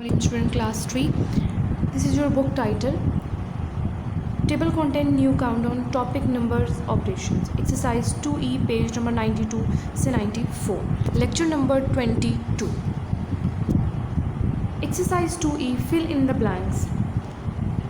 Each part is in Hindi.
Student class 3. This is your book title. Table content new countdown topic numbers operations. Exercise 2E page number 92 से 94. Lecture number 22. Exercise 2E fill in the blanks.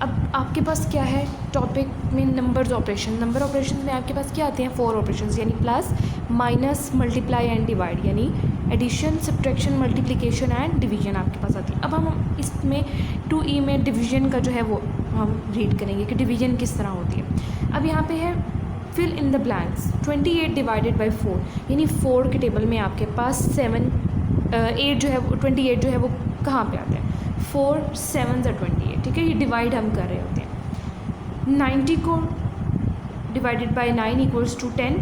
अब आपके पास क्या है टॉपिक में नंबर्स ऑपरेशन. नंबर ऑपरेशन में आपके पास क्या आते हैं 4 ऑपरेशंस यानी plus minus multiply and divide यानी addition subtraction multiplication and division आपके पास आती है. अब हम इसमें 2E में डिवीजन का जो है वो हम रीड करेंगे कि डिवीजन किस तरह होती है. अब यहाँ पे है fill in the blanks. 28 divided by 4 यानी 4 के टेबल में आपके पास 8 जो है 28 जो है वो कहाँ पे आता है 4 7 28. ठीक है, ये डिवाइड हम कर रहे होते हैं. 90 को divided by 9 equals to 10.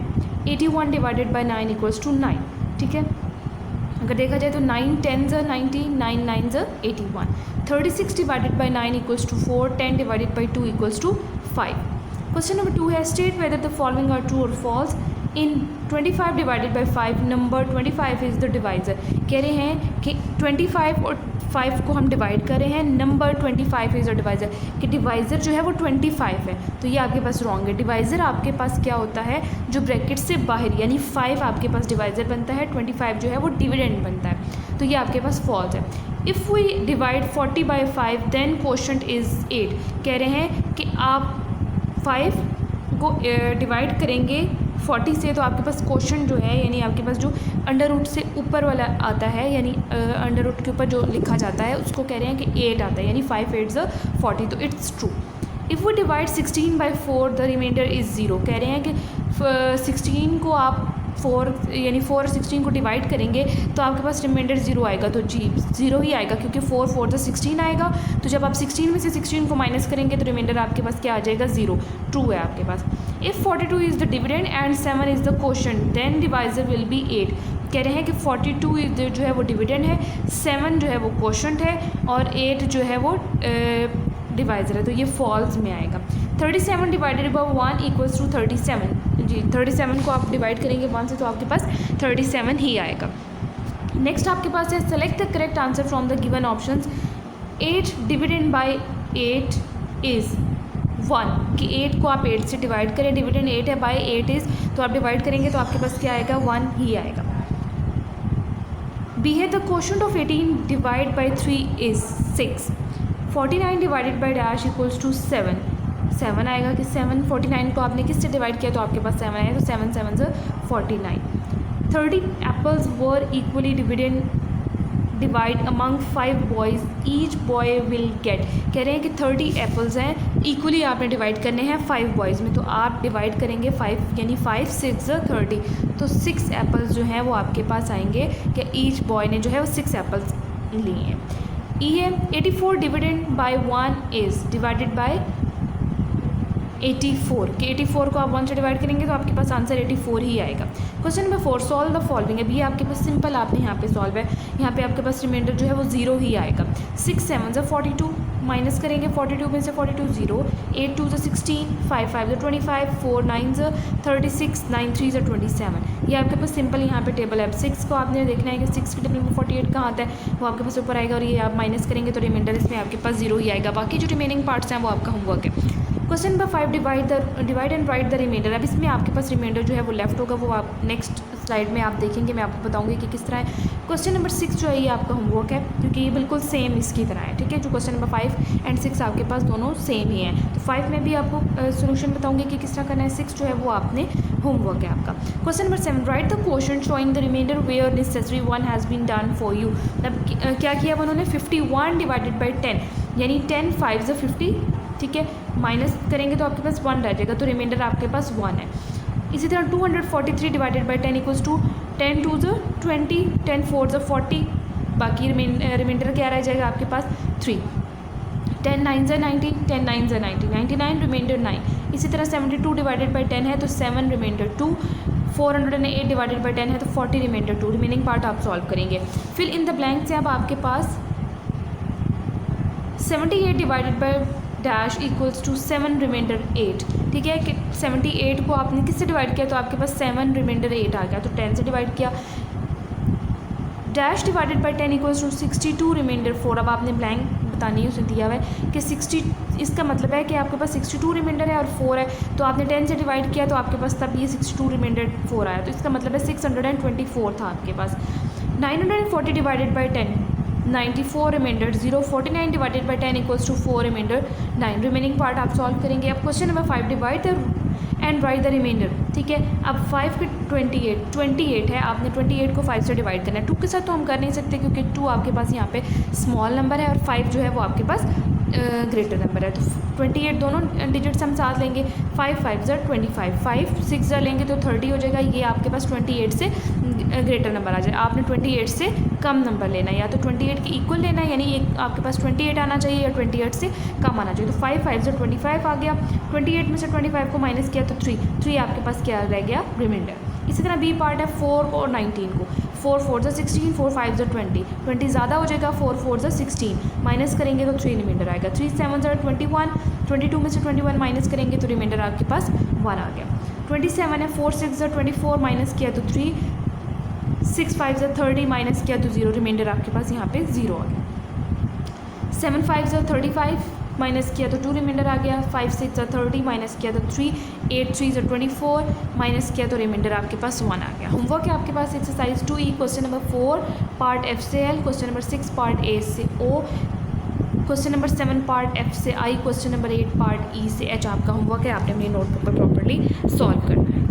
81 divided by 9 equals to 9. ठीक है, अगर देखा जाए तो 9 10 90, 9 9 81. 36 divided by 9 equals to 4. 10 divided by 2 equals to 5. Question number 2 है state whether the following are true और false in 25 divided by 5 number 25 is the divisor. कह रहे हैं कि 25 और 5 को हम डिवाइड कर रहे हैं. नंबर 25 इज़ द डिवाइज़र कि डिवाइज़र जो है वो 25 है. तो ये आपके पास रॉन्ग है. डिवाइज़र आपके पास क्या होता है जो ब्रैकेट से बाहर यानी 5 आपके पास डिवाइज़र बनता है. 25 जो है वो डिविडेंड बनता है. तो ये आपके पास फॉल्स है. If we divide 40 by 5 then quotient is 8. कह रहे हैं कि आप 5 को डिवाइड करेंगे 40 से तो आपके पास क्वोशंट जो है यानी आपके पास जो अंडर रूट से ऊपर वाला आता है यानी अंडर रूट के ऊपर जो लिखा जाता है उसको कह रहे हैं कि 8 आता है यानी 5 8 40. तो it's true. If we divide 16 by 4 the remainder is 0. कह रहे हैं कि 16 को आप 4 यानी 4 और 16 को डिवाइड करेंगे तो आपके पास रिमाइंडर 0 आएगा. तो जी 0 ही आएगा क्योंकि 4 4 16 आएगा. तो जब आप 16 में से 16 को माइनस करेंगे तो रिमाइंडर आपके पास क्या आ जाएगा 0. ट्रू है आपके पास. If 42 is the dividend and 7 is the quotient then divisor will be 8. कह रहे हैं कि 42 जो है वो डिविडेंड है, 7 जो है वो क्वोशंट है और 8 जो है वो डिवाइज़र है. तो ये फॉल्स में आएगा. 37 डिवाइडेड बाई 1 इक्वल्स टू 37. जी 37 को आप डिवाइड करेंगे 1 से तो आपके पास 37 ही आएगा. नेक्स्ट आपके पास है select the correct answer from the given options. 8 dividend by 8 is 1 कि 8 को आप 8 से डिवाइड करें. डिविडेंड 8 है बाई 8 इज़ तो आप डिवाइड करेंगे तो आपके पास क्या आएगा 1 ही आएगा. बी है the quotient of 18 divide by 3 is 6. 49 divided by dash equals to 7. 7 आएगा कि 7 49 को आपने किससे डिवाइड किया तो आपके पास 7 आएगा. तो 7 7 49. 30 apples were equally divide among 5 boys each boy will get. कह रहे हैं कि 30 एप्पल्स हैं इक्वली आपने डिवाइड करने हैं 5 बॉयज़ में. तो आप डिवाइड करेंगे 5 यानी 5 6 30. तो 6 एप्पल्स जो हैं वो आपके पास आएंगे कि ईच बॉय ने जो है वो 6 एप्पल्स लिए हैं. ई है 84 dividend by 1 is divided by 84 कि 84 को आप 1 से डिवाइड करेंगे तो आपके पास आंसर 84 ही आएगा. Question number 4 solve the following. अभी ये आपके पास सिंपल आपने यहाँ पे सॉल्व है. यहाँ पे आपके पास रिमाइंडर जो है वो 0 ही आएगा. 6 7 42 माइनस करेंगे 42 में से 42 0. 8 2 16 5 5 25 4 9 36 9 3 27. ये आपके पास सिंपल यहाँ पे टेबल है. 6 को आपने देखना है कि 6 के टेबल में 48 कहाँ आता है वो आपके पास ऊपर आएगा और ये आप माइनस करेंगे तो रिमाइंडर इसमें आपके पास 0 ही आएगा. बाकी जो रिमेनिंग पार्ट्स हैं वो आपका होमवर्क है. Question number 5 divide and write the remainder. अब इसमें आपके पास रिमाइंडर जो है वो लेफ्ट होगा. वो आप नेक्स्ट स्लाइड में आप देखेंगे. मैं आपको बताऊंगी कि किस तरह है. क्वेश्चन नंबर 6 जो है ये आपका होमवर्क है क्योंकि ये बिल्कुल सेम इसकी तरह है. ठीक है, जो क्वेश्चन नंबर 5 एंड 6 आपके पास दोनों सेम ही हैं. तो 5 में भी आपको सोल्यूशन बताऊंगी कि किस तरह करना है. 6 जो है वो आपने होमवर्क है आपका. Question number 7 write the quotient showing the remainder where necessary 1 has been done for you. मतलब क्या किया उन्होंने 51 डिवाइडेड बाई 10 यानी 10 5 50. ठीक है, माइनस करेंगे तो आपके पास 1 रह जाएगा तो रिमाइंडर आपके पास 1 है. इसी तरह 243 डिवाइडेड बाई 10 इक्वल्स टू 10 2 20 10 4 40. बाकी रिमाइंडर क्या रह जाएगा आपके पास 3. 10 9 90 10 9 90 99 रिमाइंडर 9. इसी तरह 72 डिवाइडेड बाई 10 है तो 7 रिमाइंडर 2. 408 डिवाइडेड बाई 10 है तो 40 रिमाइंडर 2. रिमेनिंग पार्ट आप सॉल्व करेंगे. फिल इन द ब्लैंक से अब आपके पास 78 divided by dash equals to 7 remainder 8. ठीक है कि 78 को आपने किससे डिवाइड किया तो आपके पास 7 रिमाइंडर 8 आ गया. तो 10 से डिवाइड किया dash divided by 10 equals to 62 remainder 4। अब आपने ब्लैंक बतानी है, उसे दिया हुआ है कि 60, इसका मतलब है कि आपके पास 62 रिमाइंडर है और 4 है, तो आपने 10 से डिवाइड किया तो आपके पास तब ये 62 रिमाइंडर 4 आया, तो इसका मतलब है 624 था आपके पास। 940 divided by 10 94 remainder 0। 49 divided by 10 equals to 4 remainder 9। Remaining part आप सॉल्व करेंगे। अब question number 5, divide the and write the remainder. ठीक है, अब 5 के 28 है, आपने 28 को 5 से डिवाइड करना है। 2 के साथ तो हम कर नहीं सकते क्योंकि 2 आपके पास यहाँ पे स्मॉल नंबर है और 5 जो है वो आपके पास ग्रेटर नंबर है, तो 28 दोनों डिजिट्स हम साथ लेंगे। 5 5 ज़र 25, 5 6 ज़र लेंगे तो 30 हो जाएगा। ये आपके पास 28 से ग्रेटर नंबर आ जाए। आपने 28 से कम नंबर लेना है, या तो 28 के इक्वल लेना है, यानी एक आपके पास 28 आना चाहिए या 28 से कम आना चाहिए। तो 5 5 ज़र 25 आ गया। 28 में से 25 को माइनस किया तो 3 आपके पास क्या रह गया, रिमाइंडर। इसी तरह बी पार्ट है 4 और 19 को। 4 4 ज़र 16, 4 5 ज़र 20 ज़्यादा हो जाएगा। 4 4 ज़र 16 माइनस करेंगे तो 3 रिमाइंडर आएगा। 3 7 ज़र 21, 22 में से 21 माइनस करेंगे तो रिमाइंडर आपके पास 1 आ गया। 27 है। 4 6 ज़र 24 माइनस किया तो 3, 6 5 ज़र 30 माइनस किया तो 0, रिमाइंडर आपके पास यहाँ पे 0 आ गया। 7 5 ज़र 35 माइनस किया तो 2 रिमाइंडर आ गया। 5 6 ज़र 30 माइनस किया तो 3, 8 3 ज़र 24 माइनस किया तो रिमाइंडर आपके पास 1 आ गया। होमवर्क है आपके पास exercise 2E question number 4 part F से L, question number 6 part A से O, question number 7 part F से I, question number 8 part E से H आपका होमवर्क है। आपने अपनी नोटबुक पर प्रॉपर्ली सॉल्व करना है।